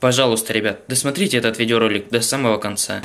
Пожалуйста, ребят, досмотрите этот видеоролик до самого конца.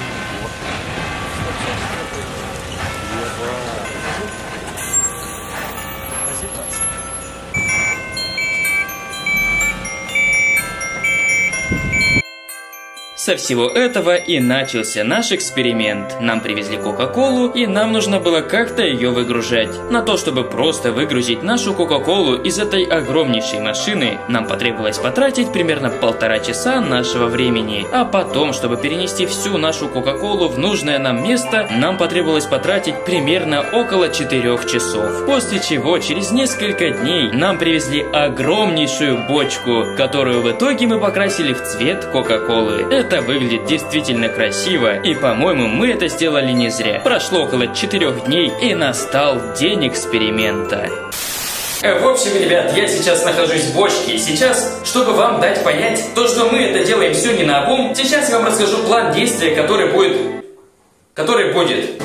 Со всего этого и начался наш эксперимент. Нам привезли Кока-Колу, и нам нужно было как-то ее выгружать. На то, чтобы просто выгрузить нашу Кока-Колу из этой огромнейшей машины, нам потребовалось потратить примерно 1,5 часа нашего времени. А потом, чтобы перенести всю нашу Кока-Колу в нужное нам место, нам потребовалось потратить примерно около 4 часов. После чего, через несколько дней, нам привезли огромнейшую бочку, которую в итоге мы покрасили в цвет Кока-Колы. Это выглядит действительно красиво, и, по-моему, мы это сделали не зря. Прошло около 4 дней, и настал день эксперимента. В общем, ребят, я сейчас нахожусь в бочке. Сейчас, чтобы вам дать понять то, что мы это делаем все не наобум, сейчас я вам расскажу план действия, который будет.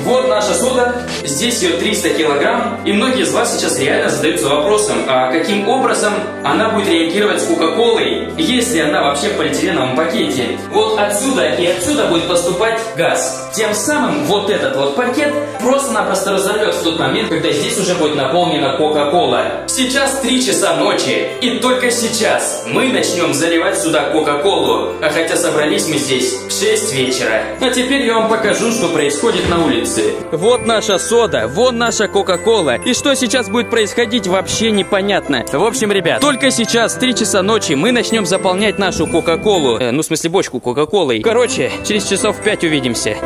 Вот наша сода, здесь ее 300 килограмм, и многие из вас сейчас реально задаются вопросом, а каким образом она будет реагировать с Кока-Колой, если она вообще в полиэтиленовом пакете. Вот отсюда и отсюда будет поступать газ. Тем самым вот этот вот пакет просто-напросто разорвет в тот момент, когда здесь уже будет наполнена Кока-Кола. Сейчас 3 часа ночи, и только сейчас мы начнем заливать сюда Кока-Колу, а хотя собрались мы здесь в 6 вечера. А теперь я вам покажу, что происходит на улице. Вот наша сода, вон наша Кока-Кола. И что сейчас будет происходить, вообще непонятно. В общем, ребят, только сейчас, 3 часа ночи, мы начнем заполнять нашу Кока-Колу. Ну, в смысле, бочку Кока-Колой. Короче, через часов 5 увидимся.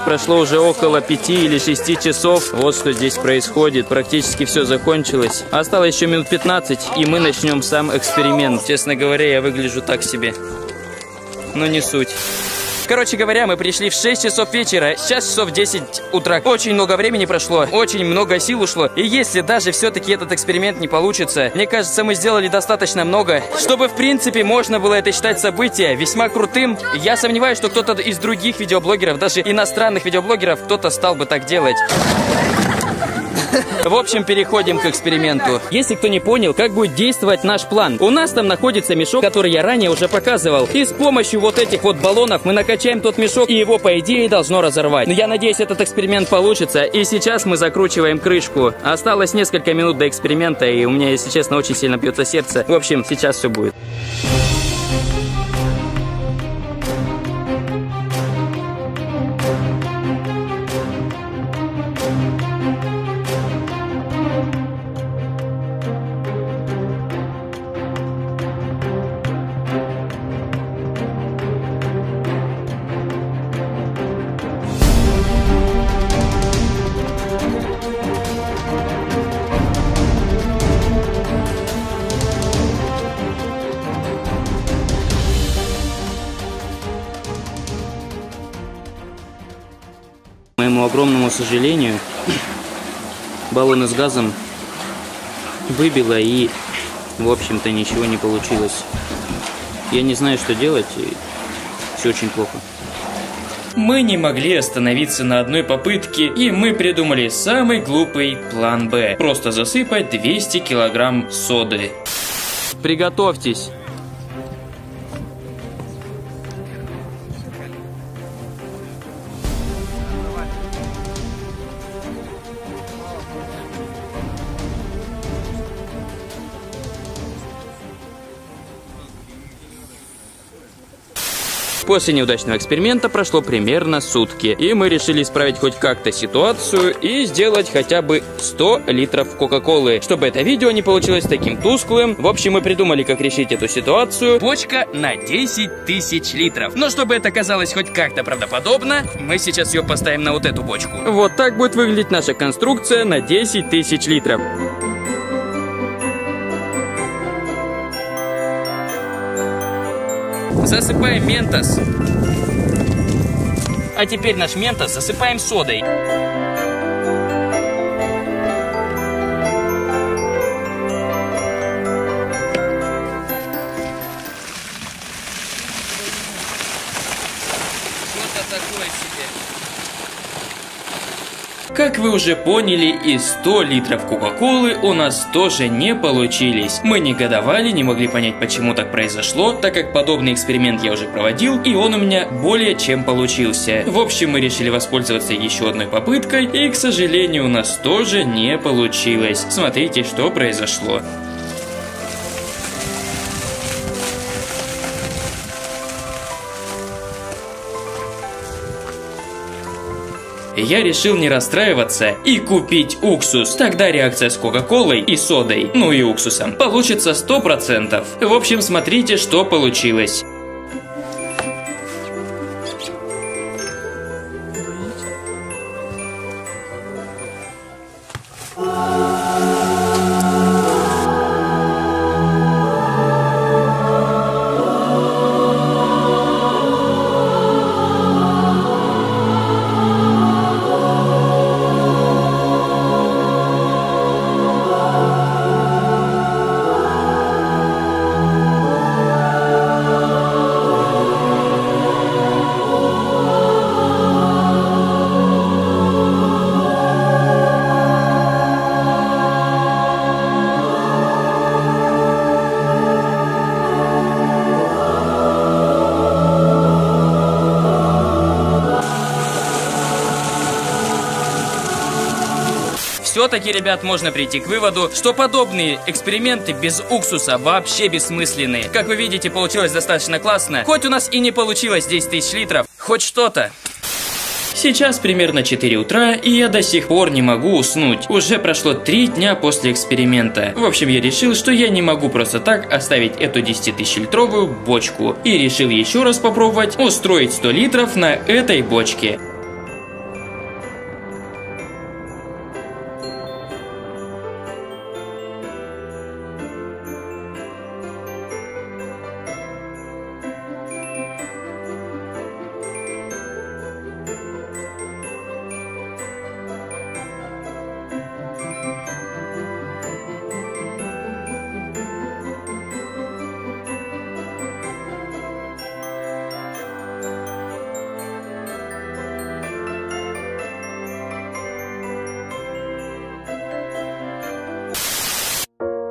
Прошло уже около 5 или 6 часов. Вот что здесь происходит. Практически все закончилось. Осталось еще минут 15, и мы начнем сам эксперимент. Честно говоря, я выгляжу так себе. Но не суть. Короче говоря, мы пришли в 6 часов вечера, сейчас часов 10 утра. Очень много времени прошло, очень много сил ушло. И если даже все-таки этот эксперимент не получится, мне кажется, мы сделали достаточно много, чтобы в принципе можно было это считать событие весьма крутым. Я сомневаюсь, что кто-то из других видеоблогеров, даже иностранных видеоблогеров, кто-то стал бы так делать. В общем, переходим к эксперименту. Если кто не понял, как будет действовать наш план. У нас там находится мешок, который я ранее уже показывал. И с помощью вот этих вот баллонов мы накачаем тот мешок, и его, по идее, должно разорвать. Но я надеюсь, этот эксперимент получится. И сейчас мы закручиваем крышку. Осталось несколько минут до эксперимента, и у меня, если честно, очень сильно бьется сердце. В общем, сейчас все будет. К моему огромному сожалению, баллоны с газом выбило, и, в общем-то, ничего не получилось. Я не знаю, что делать, и все очень плохо. Мы не могли остановиться на одной попытке, и мы придумали самый глупый план Б. Просто засыпать 200 килограмм соды. Приготовьтесь. После неудачного эксперимента прошло примерно сутки, и мы решили исправить хоть как-то ситуацию и сделать хотя бы 100 литров Кока-Колы, чтобы это видео не получилось таким тусклым. В общем, мы придумали, как решить эту ситуацию. Бочка на 10 тысяч литров. Но чтобы это казалось хоть как-то правдоподобно, мы сейчас ее поставим на вот эту бочку. Вот так будет выглядеть наша конструкция на 10 тысяч литров. Засыпаем ментос. А теперь наш ментос засыпаем содой. Что-то такое себе. Как вы уже поняли, и 100 литров Кока-Колы у нас тоже не получились. Мы негодовали, не могли понять, почему так произошло, так как подобный эксперимент я уже проводил, и он у меня более чем получился. В общем, мы решили воспользоваться еще одной попыткой, и, к сожалению, у нас тоже не получилось. Смотрите, что произошло. Я решил не расстраиваться и купить уксус. Тогда реакция с Кока-Колой и содой, ну и уксусом, получится 100%. В общем, смотрите, что получилось. Все-таки, ребят, можно прийти к выводу, что подобные эксперименты без уксуса вообще бессмысленны. Как вы видите, получилось достаточно классно. Хоть у нас и не получилось 10 тысяч литров, хоть что-то. Сейчас примерно 4 утра, и я до сих пор не могу уснуть. Уже прошло 3 дня после эксперимента. В общем, я решил, что я не могу просто так оставить эту 10-тысячелитровую бочку. И решил еще раз попробовать устроить 100 литров на этой бочке.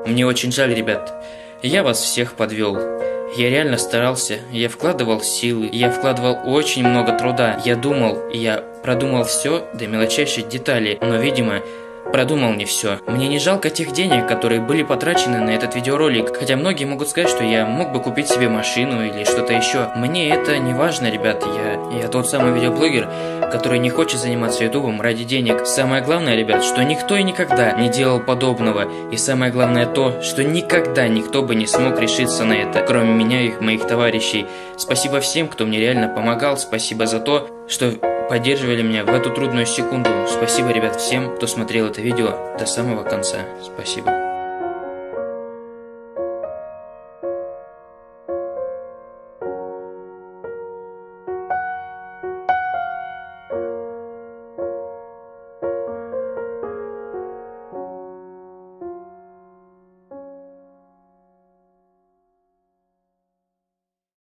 Мне очень жаль, ребят. Я вас всех подвел. Я реально старался, я вкладывал силы, я вкладывал очень много труда. Я думал, я продумал все до мелочайшей детали, но, видимо, продумал не все. Мне не жалко тех денег, которые были потрачены на этот видеоролик, хотя многие могут сказать, что я мог бы купить себе машину или что-то еще. Мне это не важно, ребят, я тот самый видеоблогер, который не хочет заниматься ютубом ради денег. Самое главное, ребят, что никто и никогда не делал подобного, и самое главное то, что никогда никто бы не смог решиться на это, кроме меня и моих товарищей. Спасибо всем, кто мне реально помогал, спасибо за то, что поддерживали меня в эту трудную секунду. Спасибо, ребят, всем, кто смотрел это видео до самого конца. Спасибо.